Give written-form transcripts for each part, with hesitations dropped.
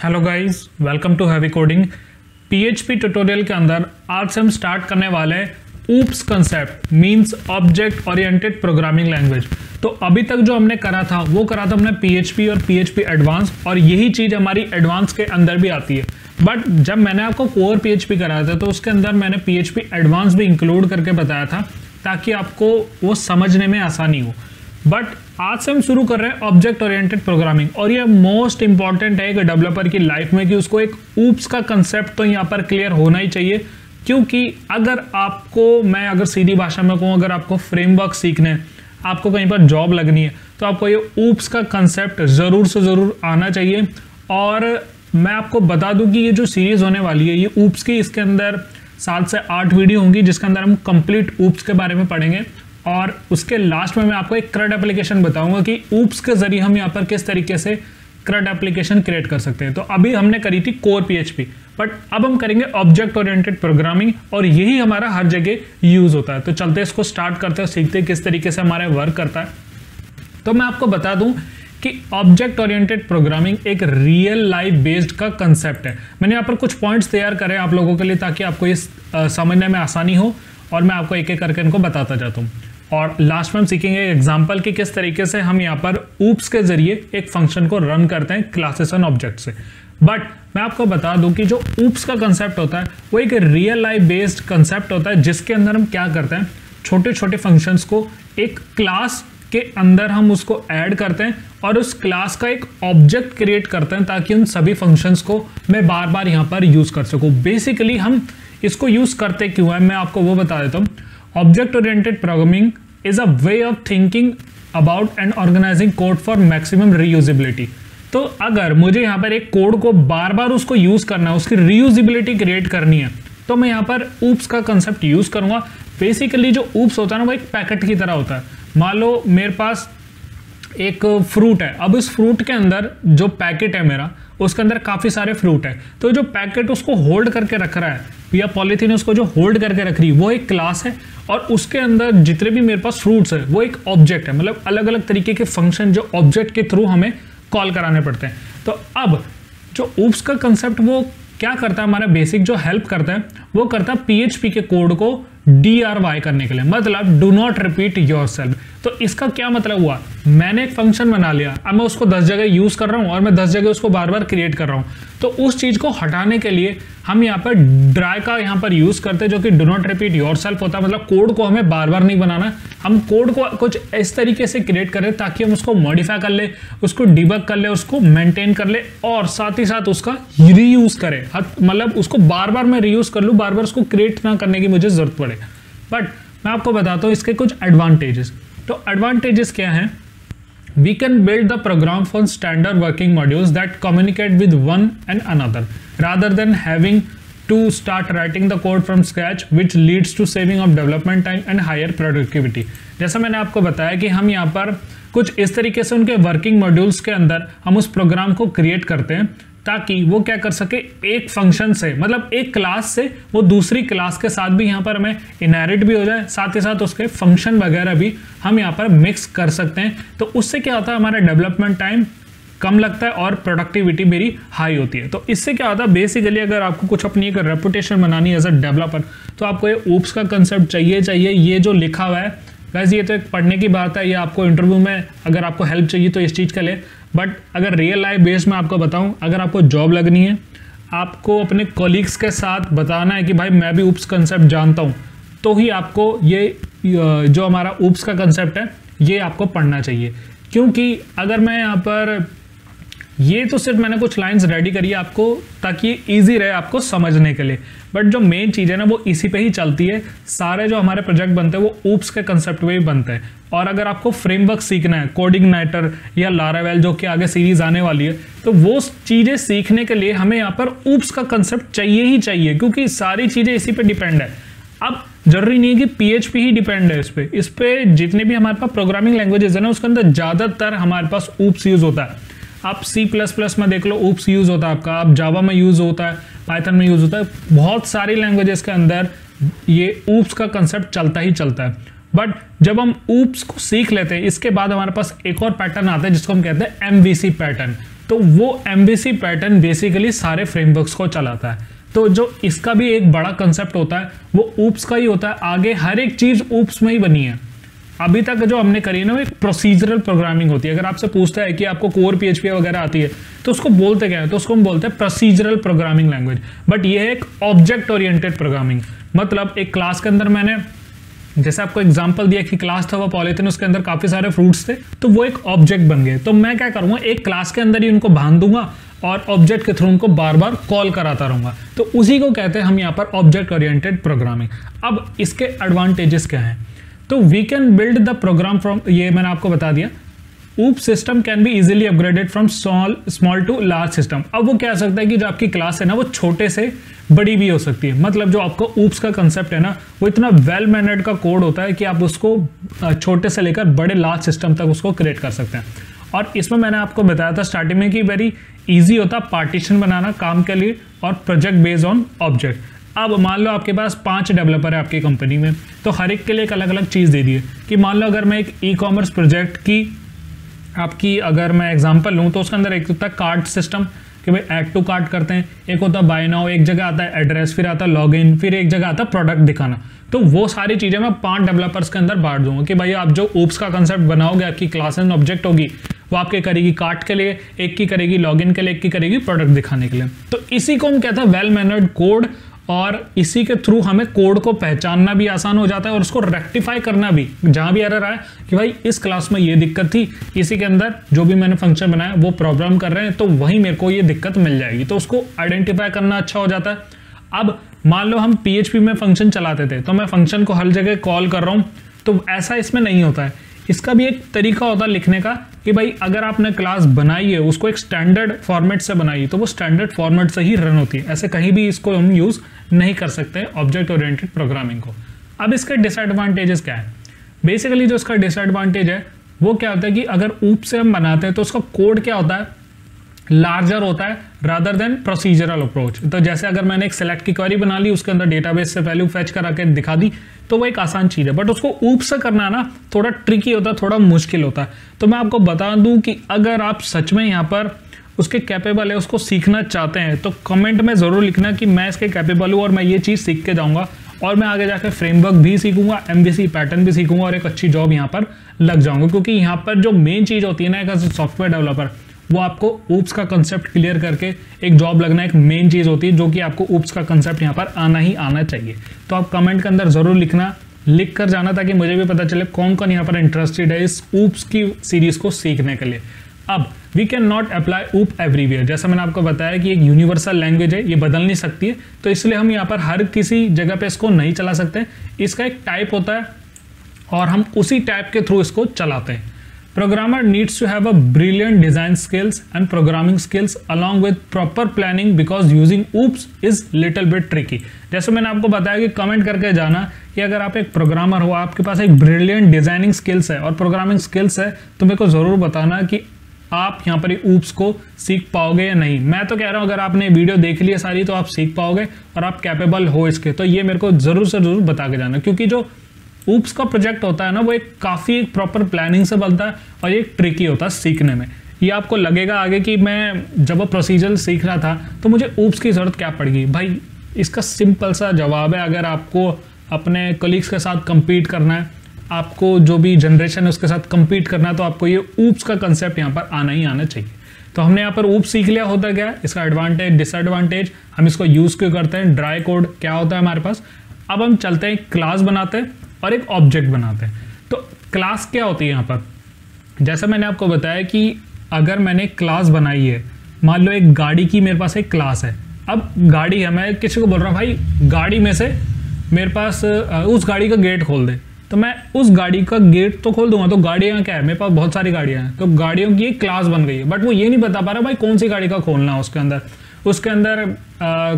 Hello guys, welcome to heavy coding. PHP tutorial के अंदर आज से हम स्टार्ट करने वाले हैं OOPs concept means object oriented programming language. तो अभी तक जो हमने करा था वो करा था हमने पीएचपी और पीएचपी एडवांस, और यही चीज़ हमारी एडवांस के अंदर भी आती है। बट जब मैंने आपको कोर पीएचपी कराया था तो उसके अंदर मैंने पीएचपी एडवांस भी इंक्लूड करके बताया था ताकि आपको वो समझने में आसानी हो। बट आज से हम शुरू कर रहे हैं ऑब्जेक्ट ओरिएंटेड प्रोग्रामिंग, और ये मोस्ट इंपॉर्टेंट है एक डेवलपर की लाइफ में कि उसको एक ऊप्स का कंसेप्ट तो यहाँ पर क्लियर होना ही चाहिए। क्योंकि अगर मैं सीधी भाषा में कहूँ, अगर आपको फ्रेमवर्क सीखने हैं, आपको कहीं पर जॉब लगनी है, तो आपको ये ऊप्स का कंसेप्ट ज़रूर से ज़रूर आना चाहिए। और मैं आपको बता दूं कि ये जो सीरीज होने वाली है ये ऊप्स की, इसके अंदर 7 से 8 वीडियो होंगी जिसके अंदर हम कंप्लीट ऊप्स के बारे में पढ़ेंगे। और उसके लास्ट में मैं आपको एक CRUD एप्लीकेशन बताऊंगा कि ऊप्स के जरिए हम यहाँ पर किस तरीके से CRUD एप्लीकेशन क्रिएट कर सकते हैं। तो अभी हमने करी थी कोर पीएचपी, बट अब हम करेंगे ऑब्जेक्ट ओरिएंटेड प्रोग्रामिंग, और यही हमारा हर जगह यूज होता है। तो चलते इसको स्टार्ट करते हैं, सीखते हैं किस तरीके से हमारे वर्क करता है। तो मैं आपको बता दूं कि ऑब्जेक्ट ओरिएंटेड प्रोग्रामिंग एक रियल लाइफ बेस्ड का कंसेप्ट है। मैंने यहाँ पर कुछ पॉइंट्स तैयार करे आप लोगों के लिए ताकि आपको ये समझने में आसानी हो, और मैं आपको एक एक करके इनको बताता जाता हूँ। और लास्ट में हम सीखेंगे एग्जाम्पल कि किस तरीके से हम यहाँ पर ऊप्स के जरिए एक फंक्शन को रन करते हैं क्लासेस एंड ऑब्जेक्ट से। बट मैं आपको बता दूं कि जो ऊप्स का कंसेप्ट होता है वो एक रियल लाइफ बेस्ड कंसेप्ट होता है, जिसके अंदर हम क्या करते हैं, छोटे छोटे फंक्शंस को एक क्लास के अंदर हम उसको ऐड करते हैं और उस क्लास का एक ऑब्जेक्ट क्रिएट करते हैं ताकि उन सभी फंक्शंस को मैं बार बार यहाँ पर यूज कर सकूँ। बेसिकली हम इसको यूज करते क्यों है मैं आपको वो बता देता हूँ। Object oriented programming is a way of thinking about and organizing code for maximum reusability। तो अगर मुझे यहाँ पर एक कोड को बार बार उसको यूज करना है, उसकी रीयूजिबिलिटी क्रिएट करनी है, तो मैं यहाँ पर ऊप्स का कंसेप्ट यूज करूंगा। बेसिकली जो ऊप्स होता है ना वो एक पैकेट की तरह होता है। मान लो मेरे पास एक फ्रूट है, अब इस फ्रूट के अंदर जो पैकेट है मेरा, उसके अंदर काफी सारे फ्रूट है, तो जो पैकेट उसको होल्ड करके रख रहा है या पॉलीथीन उसको जो होल्ड करके रख रही है वो एक क्लास है, और उसके अंदर जितने भी मेरे पास फ्रूट्स है वो एक ऑब्जेक्ट है। मतलब अलग अलग तरीके के फंक्शन जो ऑब्जेक्ट के थ्रू हमें कॉल कराने पड़ते हैं। तो अब जो ऊप्स का कंसेप्ट वो क्या करता है, हमारा बेसिक जो हेल्प करता है वो करता है पीएचपी के कोड को DRY करने के लिए, मतलब डू नॉट रिपीट योरसेल्फ। तो इसका क्या मतलब हुआ, मैंने एक फंक्शन बना लिया, अब मैं उसको 10 जगह यूज कर रहा हूं और मैं 10 जगह उसको बार बार क्रिएट कर रहा हूं। तो उस चीज को हटाने के लिए हम यहाँ पर ड्राई का यहाँ पर यूज करते हैं, जो कि डू नॉट रिपीट योरसेल्फ होता है। मतलब कोड को हमें बार बार नहीं बनाना, हम कोड को कुछ इस तरीके से क्रिएट करें ताकि हम उसको मॉडिफाई कर ले, उसको डिबग कर ले, उसको मेंटेन कर ले, और साथ ही साथ उसका रीयूज करें। मतलब उसको बार बार मैं रीयूज कर लूँ, बार बार उसको क्रिएट ना करने की मुझे जरूरत पड़े। बट मैं आपको बताता हूँ इसके कुछ एडवांटेजेस। तो एडवांटेजेस क्या हैं, we can build the program from standard working modules that communicate with one and another rather than having to start writing the code from scratch, which leads to saving of development time and higher productivity। जैसा मैंने आपको बताया कि हम यहाँ पर कुछ इस तरीके से उनके वर्किंग मॉड्यूल्स के अंदर हम उस प्रोग्राम को क्रिएट करते हैं ताकि वो क्या कर सके, एक फंक्शन से, मतलब एक क्लास से वो दूसरी क्लास के साथ भी यहाँ पर हमें इनहेरिट भी हो जाए, साथ ही साथ उसके फंक्शन वगैरह भी हम यहाँ पर मिक्स कर सकते हैं। तो उससे क्या होता है, हमारा डेवलपमेंट टाइम कम लगता है और प्रोडक्टिविटी मेरी हाई होती है। तो इससे क्या होता है, बेसिकली अगर आपको कुछ अपनी एक रेपुटेशन बनानी है एज अ डेवलपर, तो आपको ये ऊप्स का कंसेप्ट चाहिए। ये जो लिखा हुआ है वैसे ये तो एक पढ़ने की बात है, ये आपको इंटरव्यू में अगर आपको हेल्प चाहिए तो इस चीज़ का ले। बट अगर रियल लाइफ बेस में आपको बताऊं, अगर आपको जॉब लगनी है, आपको अपने कॉलीग्स के साथ बताना है कि भाई मैं भी ऊप्स कंसेप्ट जानता हूं, तो ही आपको ये जो हमारा ऊप्स का कंसेप्ट है ये आपको पढ़ना चाहिए। क्योंकि अगर मैं यहाँ पर ये तो सिर्फ मैंने कुछ लाइंस रेडी करी है आपको ताकि ईजी रहे आपको समझने के लिए, बट जो मेन चीज़ है ना वो इसी पे ही चलती है। सारे जो हमारे प्रोजेक्ट बनते हैं वो ऊप्स के कंसेप्ट पे ही बनते हैं। और अगर आपको फ्रेमवर्क सीखना है, कोडिंगनाइटर या लारावेल जो कि आगे सीरीज आने वाली है, तो वो चीज़ें सीखने के लिए हमें यहाँ पर ऊप्स का कंसेप्ट चाहिए ही चाहिए, क्योंकि सारी चीज़ें इसी पे डिपेंड है। अब जरूरी नहीं है कि पीएचपी ही डिपेंड है इस पे जितने भी हमारे पास प्रोग्रामिंग लैंग्वेजेस है ना उसके अंदर ज़्यादातर हमारे पास ऊप्स यूज होता है। आप C++ में देख लो ऊप्स यूज होता है आपका, आप जावा में यूज होता है, पाइथन में यूज होता है, बहुत सारी लैंग्वेजेस के अंदर ये ऊप्स का कंसेप्ट चलता ही चलता है। बट जब हम ऊप्स को सीख लेते हैं, इसके बाद हमारे पास एक और पैटर्न आता है जिसको हम कहते हैं MVC पैटर्न, तो वो MVC पैटर्न बेसिकली सारे फ्रेमवर्क्स को चलाता है। तो जो इसका भी एक बड़ा कंसेप्ट होता है वो ऊप्स का ही होता है। आगे हर एक चीज ऊप्स में ही बनी है। अभी तक जो हमने करी ना वो एक प्रोसीजरल प्रोग्रामिंग होती है। अगर आपसे पूछता है कि आपको कोर PHP वगैरह आती है तो उसको बोलते क्या है, तो उसको हम बोलते हैं प्रोसीजरल प्रोग्रामिंग लैंग्वेज। बट ये है एक ऑब्जेक्ट ओरिएंटेड प्रोग्रामिंग। मतलब एक क्लास के अंदर मैंने जैसे आपको एग्जांपल दिया कि क्लास था वो पॉलीथिन, उसके अंदर काफी सारे फ्रूट्स थे, तो वो एक ऑब्जेक्ट बन गए। तो मैं क्या करूंगा, एक क्लास के अंदर ही उनको बांध दूंगा और ऑब्जेक्ट के थ्रू उनको बार बार कॉल कराता रहूंगा। तो उसी को कहते हैं हम यहाँ पर ऑब्जेक्ट ओरिएंटेड प्रोग्रामिंग। अब इसके एडवांटेजेस क्या हैं, तो we can build the program from, ये मैंने आपको बता दिया, OOP system can be easily upgraded from small to large system. अब वो क्या हो सकता है कि जो आपकी क्लास है ना वो छोटे से बड़ी भी हो सकती है। मतलब जो आपका ऊप्स का कंसेप्ट है ना वो इतना वेल मैनर्ड का कोड होता है कि आप उसको छोटे से लेकर बड़े लार्ज सिस्टम तक उसको क्रिएट कर सकते हैं। और इसमें मैंने आपको बताया था स्टार्टिंग में कि वेरी इजी होता है पार्टीशन बनाना काम के लिए और प्रोजेक्ट बेस्ड ऑन ऑब्जेक्ट। अब मान लो आपके पास 5 डेवलपर है आपकी कंपनी में, तो हर एक के लिए एक अलग अलग चीज़ दे दी है कि मान लो अगर मैं एक ई-कॉमर्स प्रोजेक्ट की आपकी अगर मैं एग्जांपल लूँ तो उसके अंदर एक होता है कार्ड सिस्टम कि भाई ऐड टू कार्ट करते हैं, एक होता है बाय नाउ, एक जगह आता है एड्रेस, फिर आता है लॉगिन, फिर एक जगह आता है प्रोडक्ट दिखाना। तो वो सारी चीज़ें मैं 5 डेवलपर्स के अंदर बांट दूंगा कि भाई आप जो ऊप्स का कंसेप्ट बनाओगे, आपकी क्लास एंड ऑब्जेक्ट होगी, वो आपके करेगी कार्ट के लिए, एक की करेगी लॉगिन के लिए, एक की करेगी प्रोडक्ट दिखाने के लिए। तो इसी को हम कहते हैं वेल मैनर्ड कोड, और इसी के थ्रू हमें कोड को पहचानना भी आसान हो जाता है और उसको रेक्टिफाई करना भी। जहां भी एरर आए कि भाई इस क्लास में ये दिक्कत थी, इसी के अंदर जो भी मैंने फंक्शन बनाया वो प्रॉब्लम कर रहे हैं, तो वहीं मेरे को ये दिक्कत मिल जाएगी, तो उसको आइडेंटिफाई करना अच्छा हो जाता है। अब मान लो हम PHP में फंक्शन चलाते थे, तो मैं फंक्शन को हर जगह कॉल कर रहा हूं, तो ऐसा इसमें नहीं होता है। इसका भी एक तरीका होता है लिखने का कि भाई अगर आपने क्लास बनाई है उसको एक स्टैंडर्ड फॉर्मेट से बनाई तो वो स्टैंडर्ड फॉर्मेट से ही रन होती है। ऐसे कहीं भी इसको हम यूज नहीं कर सकते ऑब्जेक्ट ओरिएंटेड प्रोग्रामिंग को। अब इसके डिसएडवांटेजेस क्या है, बेसिकली जो इसका डिसएडवांटेज है वो क्या होता है कि अगर ऊप से हम बनाते हैं तो उसका कोड क्या होता है, लार्जर होता है रादर देन प्रोसीजरल अप्रोच। तो जैसे अगर मैंने एक सेलेक्ट की क्वेरी बना ली, उसके अंदर डेटाबेस से वैल्यू फेच करा के दिखा दी, तो वो एक आसान चीज है। बट उसको ऊप से करना ना थोड़ा ट्रिकी होता है, थोड़ा मुश्किल होता है। तो मैं आपको बता दूं कि अगर आप सच में यहाँ पर उसके कैपेबल है, उसको सीखना चाहते हैं, तो कमेंट में जरूर लिखना कि मैं इसके कैपेबल हूँ और मैं ये चीज सीख के जाऊंगा और मैं आगे जाकर फ्रेमवर्क भी सीखूंगा, MVC पैटर्न भी सीखूंगा और एक अच्छी जॉब यहाँ पर लग जाऊंगा। क्योंकि यहाँ पर जो मेन चीज होती है ना एक सॉफ्टवेयर डेवलपर, वो आपको ऊप्स का कंसेप्ट क्लियर करके एक जॉब लगना एक मेन चीज होती है, जो कि आपको ऊप्स का कंसेप्ट यहाँ पर आना ही आना चाहिए। तो आप कमेंट के अंदर जरूर लिखना, लिख कर जाना ताकि मुझे भी पता चले कौन कौन यहाँ पर इंटरेस्टेड है इस ऊप्स की सीरीज को सीखने के लिए। अब वी कैन नॉट अप्लाई ऊप एवरीवेयर, जैसा मैंने आपको बताया कि एक यूनिवर्सल लैंग्वेज है, ये बदल नहीं सकती है, तो इसलिए हम यहाँ पर हर किसी जगह पे इसको नहीं चला सकते। इसका एक टाइप होता है और हम उसी टाइप के थ्रू इसको चलाते हैं। Programmer needs to have a brilliant design skills and programming skills along with proper planning because using OOPS is little bit tricky। जैसे मैंने आपको बताया कि कमेंट करके जाना कि अगर आप एक प्रोग्रामर हो, आपके पास एक ब्रिलियंट डिजाइनिंग स्किल्स है और प्रोग्रामिंग स्किल्स है, तो मेरे को जरूर बताना कि आप यहाँ पर OOPS को सीख पाओगे या नहीं। मैं तो कह रहा हूँ अगर आपने वीडियो देख ली है सारी तो आप सीख पाओगे और आप कैपेबल हो इसके, तो ये मेरे को जरूर से जरूर बता के जाना। क्योंकि जो ऊप्स का प्रोजेक्ट होता है ना वो एक काफ़ी प्रॉपर प्लानिंग से बनता है और ये ट्रिकी होता है सीखने में। ये आपको लगेगा आगे कि मैं जब वो प्रोसीजर सीख रहा था तो मुझे ऊप्स की ज़रूरत क्या पड़ेगी। भाई इसका सिंपल सा जवाब है, अगर आपको अपने कलीग्स के साथ कम्पीट करना है, आपको जो भी जनरेशन है उसके साथ कम्पीट करना है, तो आपको ये ऊप्स का कंसेप्ट यहाँ पर आना ही आना चाहिए। तो हमने यहाँ पर ऊप्स सीख लिया, होता क्या है इसका एडवांटेज डिसएडवांटेज, हम इसको यूज़ क्यों करते हैं, ड्राई कोड क्या होता है हमारे पास। अब हम चलते हैं क्लास बनाते हैं और एक ऑब्जेक्ट बनाते हैं। तो क्लास क्या होती है यहाँ पर, जैसा मैंने आपको बताया कि अगर मैंने क्लास बनाई है, मान लो एक गाड़ी की मेरे पास एक क्लास है। अब गाड़ी है, मैं किसी को बोल रहा हूँ भाई गाड़ी में से मेरे पास उस गाड़ी का गेट खोल दे, तो मैं उस गाड़ी का गेट तो खोल दूंगा। तो गाड़ियाँ क्या है, मेरे पास बहुत सारी गाड़ियाँ हैं, तो गाड़ियों की एक क्लास बन गई है। बट वो ये नहीं बता पा रहा भाई कौन सी गाड़ी का खोलना है उसके अंदर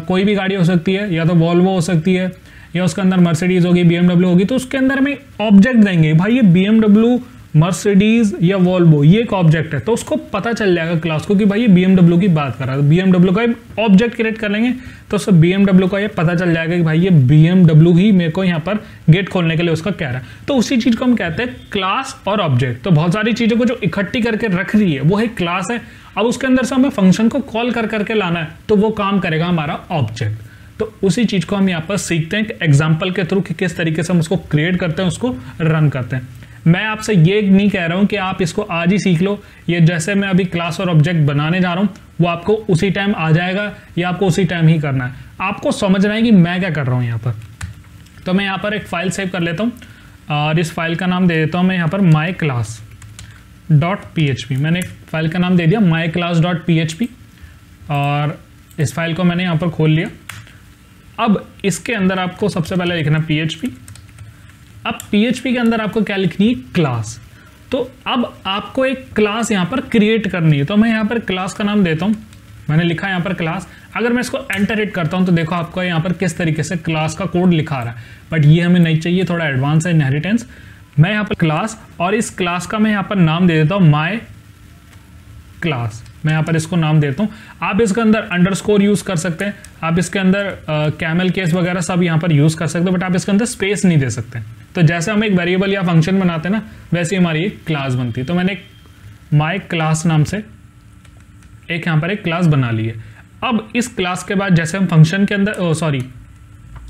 कोई भी गाड़ी हो सकती है, या तो वॉल्वो हो सकती है, या उसके अंदर मर्सिडीज होगी, BMW होगी। तो उसके अंदर में ऑब्जेक्ट देंगे भाई ये BMW, मर्सिडीज या वॉल्वो ये एक ऑब्जेक्ट है, तो उसको पता चल जाएगा क्लास को कि भाई ये BMW की बात कर रहा है। BMW का ऑब्जेक्ट क्रिएट कर लेंगे तो उससे BMW का ये पता चल जाएगा कि भाई ये BMW ही मेरे को यहाँ पर गेट खोलने के लिए उसका कह रहा है। तो उसी चीज को हम कहते हैं क्लास और ऑब्जेक्ट। तो बहुत सारी चीजों को जो इकट्ठी करके रख रही है वो एक क्लास है। अब उसके अंदर से हमें फंक्शन को कॉल कर करके लाना है, तो वो काम करेगा हमारा ऑब्जेक्ट। तो उसी चीज को हम यहाँ पर सीखते हैं एग्जाम्पल के थ्रू कि किस तरीके से हम उसको क्रिएट करते हैं, उसको रन करते हैं। मैं आपसे ये नहीं कह रहा हूं कि आप इसको आज ही सीख लो, ये जैसे मैं अभी क्लास और ऑब्जेक्ट बनाने जा रहा हूं वो आपको उसी टाइम आ जाएगा, या आपको उसी टाइम ही करना है। आपको समझना है कि मैं क्या कर रहा हूं यहाँ पर। तो मैं यहाँ पर एक फाइल सेव कर लेता हूँ और इस फाइल का नाम दे देता हूँ मैं यहाँ पर myclass.php। मैंने एक फाइल का नाम दे दिया myclass.php और इस फाइल को मैंने यहाँ पर खोल लिया। अब इसके अंदर आपको सबसे पहले लिखना PHP। अब PHP के अंदर आपको क्या लिखनी है, क्लास। तो अब आपको एक क्लास यहाँ पर क्रिएट करनी है, तो मैं यहाँ पर क्लास का नाम देता हूँ। मैंने लिखा यहाँ पर क्लास। अगर मैं इसको एंटर हिट करता हूँ तो देखो आपको यहाँ पर किस तरीके से क्लास का कोड लिखा रहा है, बट ये हमें नहीं चाहिए, थोड़ा एडवांस है इनहेरिटेंस। मैं यहाँ पर क्लास और इस क्लास का मैं यहाँ पर नाम दे देता हूँ माई क्लास। मैं यहाँ पर इसको नाम देता हूँ। आप इसके अंदर अंडरस्कोर यूज कर सकते हैं, आप इसके अंदर कैमल केस वगैरह सब यहाँ पर यूज कर सकते हो, बट आप इसके अंदर स्पेस नहीं दे सकते। तो जैसे हम एक वेरिएबल या फंक्शन बनाते हैं ना, वैसे ही हमारी एक क्लास बनती है। तो मैंने माई क्लास नाम से एक यहाँ पर एक क्लास बना ली है। अब इस क्लास के बाद जैसे हम फंक्शन के अंदर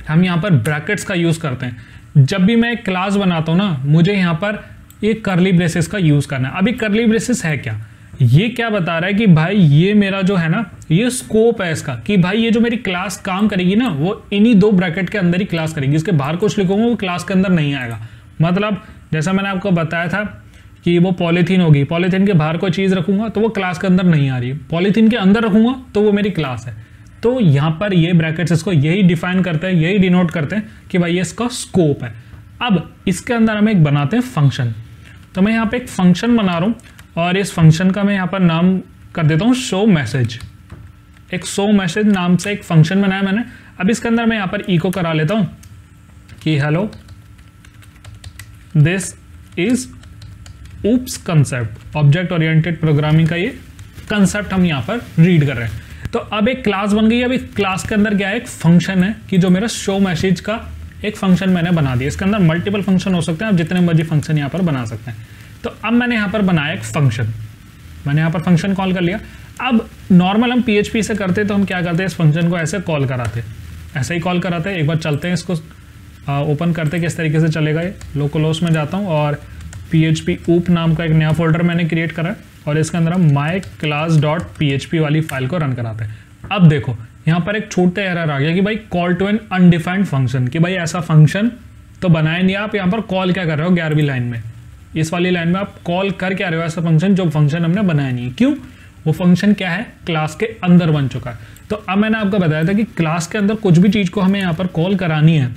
हम यहाँ पर ब्रैकेट्स का यूज करते हैं। जब भी मैं एक क्लास बनाता हूँ ना, मुझे यहाँ पर एक कर्ली ब्रेसेस का यूज करना है। अभी कर्ली ब्रेसेस है क्या, ये क्या बता रहा है कि भाई ये मेरा जो है ना, ये स्कोप है इसका, कि भाई ये जो मेरी क्लास काम करेगी ना, वो इन्हीं दो ब्रैकेट के अंदर ही क्लास करेगी। इसके बाहर कुछ लिखूंगा वो क्लास के अंदर नहीं आएगा। मतलब जैसा मैंने आपको बताया था कि वो पॉलीथीन होगी, पॉलीथीन के बाहर कोई चीज रखूंगा तो वो क्लास के अंदर नहीं आ रही है, पॉलीथीन के अंदर रखूंगा तो वो मेरी क्लास है। तो यहाँ पर ये ब्रैकेट्स इसको यही डिफाइन करते हैं, यही डिनोट करते हैं कि भाई ये इसका स्कोप है। अब इसके अंदर हम एक बनाते हैं फंक्शन। तो मैं यहाँ पे एक फंक्शन बना रहा हूँ और इस फंक्शन का मैं यहाँ पर नाम कर देता हूँ शो मैसेज। एक शो मैसेज नाम से एक फंक्शन बनाया मैंने। अब इसके अंदर मैं यहाँ पर इको करा लेता हूँ कि hello this is oops concept. Object oriented programming का ये कंसेप्ट हम यहाँ पर रीड कर रहे हैं। तो अब एक क्लास बन गई। अब इस क्लास के अंदर क्या है, एक फंक्शन है कि जो मेरा शो मैसेज का एक फंक्शन मैंने बना दिया। इसके अंदर मल्टीपल फंक्शन हो सकते हैं, आप जितने मर्जी फंक्शन यहाँ पर बना सकते हैं। तो अब मैंने यहाँ पर बनाया एक फंक्शन, मैंने यहाँ पर फंक्शन कॉल कर लिया। अब नॉर्मल हम PHP से करते तो हम क्या करते हैं, इस फंक्शन को ऐसे कॉल कराते, ऐसे ही कॉल कराते। एक बार चलते हैं, इसको ओपन करते किस तरीके से चलेगा। ये लोकलहोस्ट में जाता हूँ और PHP ऊप नाम का एक नया फोल्डर मैंने क्रिएट करा और इसके अंदर हम myclass.php वाली फाइल को रन कराते हैं। अब देखो यहाँ पर एक छोटा एरर आ गया कि भाई call to an undefined function, कि भाई ऐसा फंक्शन तो बनाया नहीं, आप यहाँ पर कॉल क्या कर रहे हो 11वीं लाइन में, इस वाली लाइन में आप कॉल कर क्या रहे हो ऐसा फंक्शन जो फंक्शन हमने बनाया नहीं है। क्यों, वो फंक्शन क्या है, क्लास के अंदर बन चुका है। तो अब मैंने आपको बताया था कि क्लास के अंदर कुछ भी चीज को हमें यहाँ पर कॉल करानी है,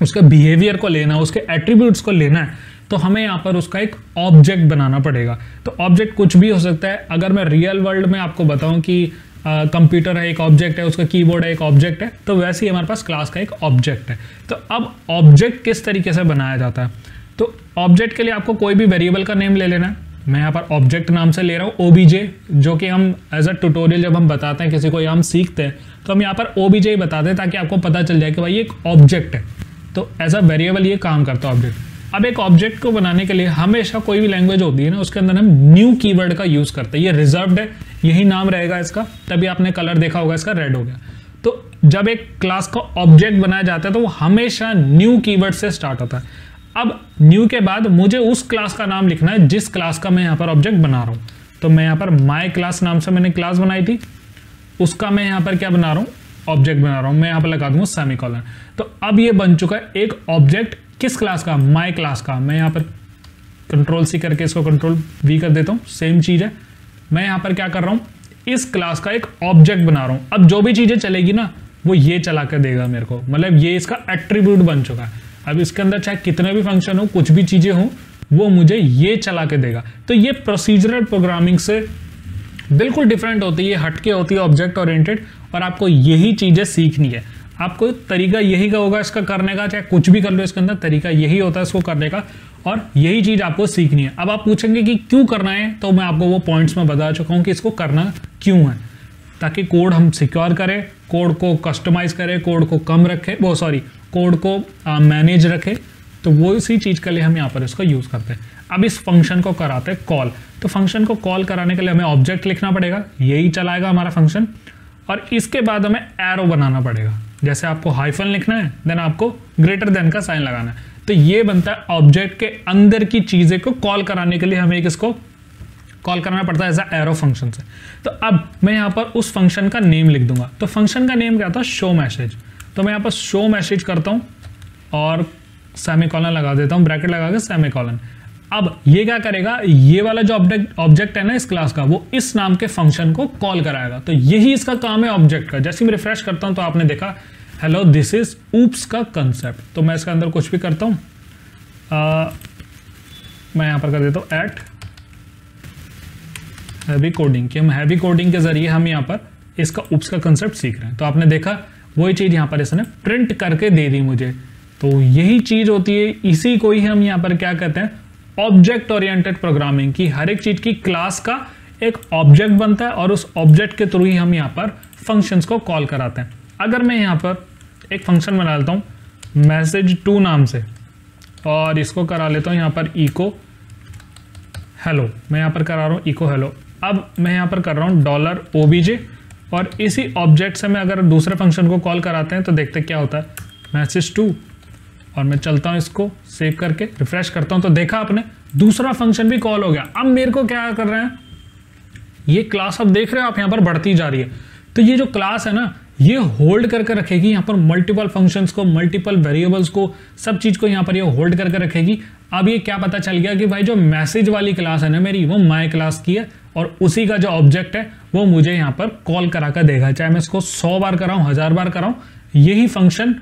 उसके बिहेवियर को लेना है, उसके एट्रीब्यूट्स को लेना है, तो हमें यहाँ पर उसका एक ऑब्जेक्ट बनाना पड़ेगा। तो ऑब्जेक्ट कुछ भी हो सकता है। अगर मैं रियल वर्ल्ड में आपको बताऊं कि कंप्यूटर है एक ऑब्जेक्ट है, उसका कीबोर्ड है एक ऑब्जेक्ट है, तो वैसे ही हमारे पास क्लास का एक ऑब्जेक्ट है। तो अब ऑब्जेक्ट किस तरीके से बनाया जाता है, तो ऑब्जेक्ट के लिए आपको कोई भी वेरिएबल का नेम ले लेना है। मैं यहाँ पर ऑब्जेक्ट नाम से ले रहा हूँ OBJ, जो कि हम एज अ ट्यूटोरियल जब हम बताते हैं किसी को या हम सीखते हैं तो हम यहाँ पर OBJ ही बताते हैं, ताकि आपको पता चल जाए कि भाई ये एक ऑब्जेक्ट है। तो एज अ वेरिएबल ये काम करता है ऑब्जेक्ट। अब एक ऑब्जेक्ट को बनाने के लिए हमेशा कोई भी लैंग्वेज होती है ना, उसके अंदर हम न्यू कीवर्ड का यूज करते हैं। ये रिजर्व्ड है, यही नाम रहेगा इसका, तभी आपने कलर देखा होगा इसका रेड हो गया। तो जब एक क्लास का ऑब्जेक्ट बनाया जाता है तो वो हमेशा न्यू कीवर्ड से स्टार्ट होता है। अब न्यू के बाद मुझे उस क्लास का नाम लिखना है जिस क्लास का मैं यहाँ पर ऑब्जेक्ट बना रहा हूँ। तो मैं यहाँ पर माई क्लास नाम से मैंने क्लास बनाई थी, उसका मैं यहाँ पर क्या बना रहा हूँ, ऑब्जेक्ट बना रहा हूँ। मैं यहाँ पर लगा दूंगा सेमीकोलन। तो अब ये बन चुका है एक ऑब्जेक्ट किस क्लास का, माई क्लास का। मैं यहाँ पर Ctrl+C करके इसको Ctrl+V कर देता हूँ, सेम चीज है। मैं यहाँ पर क्या कर रहा हूँ, इस क्लास का एक ऑब्जेक्ट बना रहा हूँ। अब जो भी चीजें चलेगी ना वो ये चला कर देगा मेरे को, मतलब ये इसका एट्रीब्यूट बन चुका है। अब इसके अंदर चाहे कितने भी फंक्शन हो, कुछ भी चीजें हो, वो मुझे ये चला के देगा। तो ये प्रोसीजरल प्रोग्रामिंग से बिल्कुल डिफरेंट होती है, हटके होती है ऑब्जेक्ट ओरिएंटेड, और आपको यही चीजें सीखनी है। आपको तरीका यही का होगा इसका करने का, चाहे कुछ भी कर लो इसके अंदर तरीका यही होता है इसको करने का, और यही चीज आपको सीखनी है। अब आप पूछेंगे कि क्यों करना है, तो मैं आपको वो पॉइंट्स में बता चुका हूं कि इसको करना क्यों है, ताकि कोड हम सिक्योर करें, कोड को कस्टमाइज करें, कोड को कम रखें, कोड को मैनेज रखें। तो वो इसी चीज के लिए हम यहाँ पर इसको यूज करते हैं। अब इस फंक्शन को कराते हैं कॉल। तो फंक्शन को कॉल कराने के लिए हमें ऑब्जेक्ट लिखना पड़ेगा, यही चलाएगा हमारा फंक्शन, और इसके बाद हमें एरो बनाना पड़ेगा। जैसे आपको हाइफन लिखना है, देन आपको ग्रेटर देन का साइन लगाना है। तो ये बनता है ऑब्जेक्ट के अंदर की चीजें को कॉल कराने के लिए हमें इसको कॉल करना पड़ता है एज एरो फंक्शन से। तो अब मैं यहाँ पर उस फंक्शन का नेम लिख दूंगा। तो फंक्शन का नेम क्या था, शो मैसेज। तो मैं यहाँ पर शो मैसेज करता हूँ और सेमीकोलन लगा देता हूँ, ब्रैकेट लगा के सेमीकोलन। अब ये क्या करेगा, ये वाला जो ऑब्जेक्ट है ना इस क्लास का, वो इस नाम के फंक्शन को कॉल कराएगा। तो यही इसका काम है ऑब्जेक्ट का। जैसे मैं रिफ्रेश करता हूं तो आपने देखा हेलो दिस इज ऊप्स का कंसेप्ट। तो मैं इसके अंदर कुछ भी करता हूं, मैं यहां पर कर देता हूं एट हैवी कोडिंग, कि हम हैवी कोडिंग के जरिए हम यहां पर इसका ऊप्स का कंसेप्ट सीख रहे हैं। तो आपने देखा वही चीज यहां पर इसने प्रिंट करके दे दी मुझे। तो यही चीज होती है, इसी को ही हम यहां पर क्या कहते हैं, ऑब्जेक्ट ओरिएंटेड प्रोग्रामिंग की। हर एक चीज की क्लास का एक ऑब्जेक्ट बनता है और उस ऑब्जेक्ट के थ्रू ही हम यहाँ पर फंक्शंस को कॉल कराते हैं। अगर मैं यहाँ पर एक फंक्शन बना लेता हूँ message2 नाम से, और इसको करा लेता हूँ यहाँ पर इको हेलो, मैं यहाँ पर करा रहा हूँ इको हेलो। अब मैं यहाँ पर कर रहा हूँ $obj, और इसी ऑब्जेक्ट से मैं अगर दूसरे फंक्शन को कॉल कराते हैं तो देखते क्या होता है, message2, और मैं चलता हूं इसको सेव करके रिफ्रेश करता हूं तो देखा आपने दूसरा फंक्शन भी कॉल हो गया। अब मेरे को क्या कर रहे हैं, ये क्लास अब देख रहे हो आप यहां पर बढ़ती जा रही है। तो ये जो क्लास है ना, ये होल्ड करके रखेगी यहाँ पर मल्टीपल फंक्शंस को, मल्टीपल वेरिएबल्स को, सब चीज को यहाँ पर ये होल्ड करके रखेगी। अब ये क्या पता चल गया कि भाई जो मैसेज वाली क्लास है ना मेरी, वो माई क्लास की है, और उसी का जो ऑब्जेक्ट है वो मुझे यहाँ पर कॉल करा कर देगा। चाहे मैं इसको 100 बार कराऊं, 1000 बार कराऊं, यही फंक्शन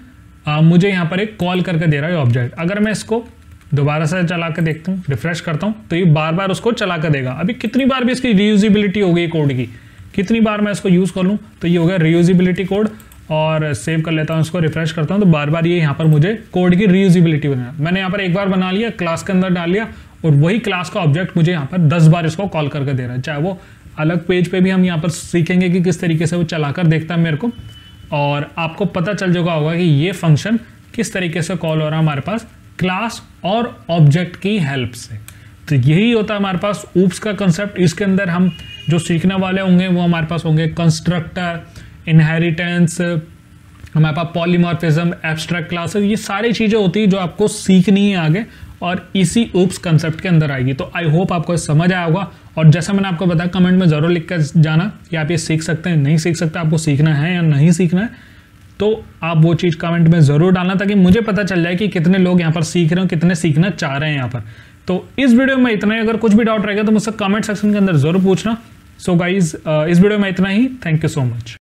मुझे यहाँ पर एक कॉल करके दे रहा है ऑब्जेक्ट। अगर मैं इसको दोबारा से चला के देखता हूँ, रिफ्रेश करता हूँ, तो ये बार बार उसको चला कर देगा। अभी कितनी बार भी इसकी रीयूजिबिलिटी हो गई कोड की, कितनी बार मैं इसको यूज कर लूँ तो ये हो गया रीयूजिबिलिटी कोड। और सेव कर लेता हूँ इसको, रिफ्रेश करता हूँ तो बार बार ये यहाँ पर मुझे कोड की रीयूजिबिलिटी बना। मैंने यहाँ पर एक बार बना लिया, क्लास के अंदर डाल लिया, और वही क्लास का ऑब्जेक्ट मुझे यहाँ पर 10 बार इसको कॉल करके दे रहा है। चाहे वो अलग पेज पे भी हम यहाँ पर सीखेंगे कि किस तरीके से वो चलाकर देखता है मेरे को, और आपको पता चल चुका होगा कि ये फंक्शन किस तरीके से कॉल हो रहा है हमारे पास क्लास और ऑब्जेक्ट की हेल्प से। तो यही होता है हमारे पास ऊप्स का कंसेप्ट। इसके अंदर हम जो सीखने वाले होंगे वो हमारे पास होंगे कंस्ट्रक्टर, इनहेरिटेंस, हमारे पास पॉलीमॉर्फिज्म, एब्स्ट्रैक्ट क्लासेस, ये सारी चीज़ें होती है जो आपको सीखनी है आगे, और इसी ऊप्स कंसेप्ट के अंदर आएगी। तो आई होप आपको समझ आया होगा, और जैसा मैंने आपको बताया कमेंट में ज़रूर लिख कर जाना कि आप ये सीख सकते हैं, नहीं सीख सकते, आपको सीखना है या नहीं सीखना है। तो आप वो चीज़ कमेंट में ज़रूर डालना ताकि मुझे पता चल जाए कि कितने लोग यहाँ पर सीख रहे हो, कितने सीखना चाह रहे हैं यहाँ पर। तो इस वीडियो में इतना ही। अगर कुछ भी डाउट रहेगा तो मुझसे कमेंट सेक्शन के अंदर ज़रूर पूछना। सो गाइज इस वीडियो में इतना ही। Thank you so much.